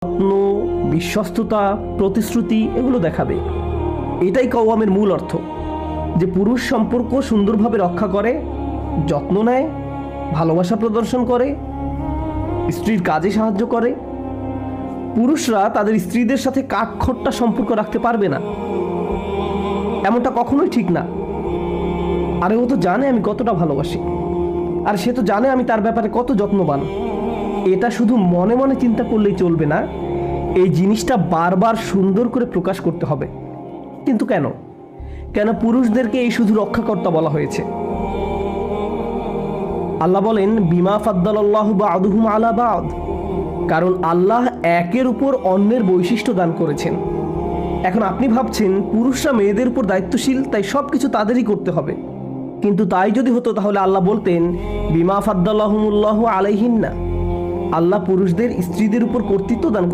যত্ন, বিশ্বস্ততা, প্রতিশ্রুতি এগুলো দেখাবে। এটাই কওয়ামের মূল অর্থ, যে পুরুষ সম্পর্ক সুন্দরভাবে রক্ষা করে, যত্ন নেয়, ভালোবাসা প্রদর্শন করে, স্ত্রীর কাজে সাহায্য করে। পুরুষরা তাদের স্ত্রীদের সাথে কাঠখোট্টা সম্পর্ক রাখতে পারবে না, এমনটা কখনোই ঠিক না। আরে ও তো জানে আমি কতটা ভালোবাসি, আর সে তো জানে আমি তার ব্যাপারে কত যত্নবান। এটা শুধু মনে মনে চিন্তা করলেই চলবে না, এই জিনিসটা বারবার সুন্দর করে প্রকাশ করতে হবে। কিন্তু কেন কেন পুরুষদেরকে এই শুধু রক্ষাকর্তা বলা হয়েছে? আল্লাহ বলেন, বিমা ফাদ্দালাল্লাহু বা'দুহুম আলা বা'দ, কারণ আল্লাহ একের উপর অন্যের বৈশিষ্ট্য দান করেছেন। এখন আপনি ভাবছেন পুরুষরা মেয়েদের উপর দায়িত্বশীল, তাই সব কিছু তাদেরই করতে হবে। কিন্তু তাই যদি হতো তাহলে আল্লাহ বলতেন, বিমা ফাদ্দালাহুমুল্লাহু আলাইহিন্না, আল্লাহ পুরুষদের স্ত্রীদের উপর কর্তৃত্ব দান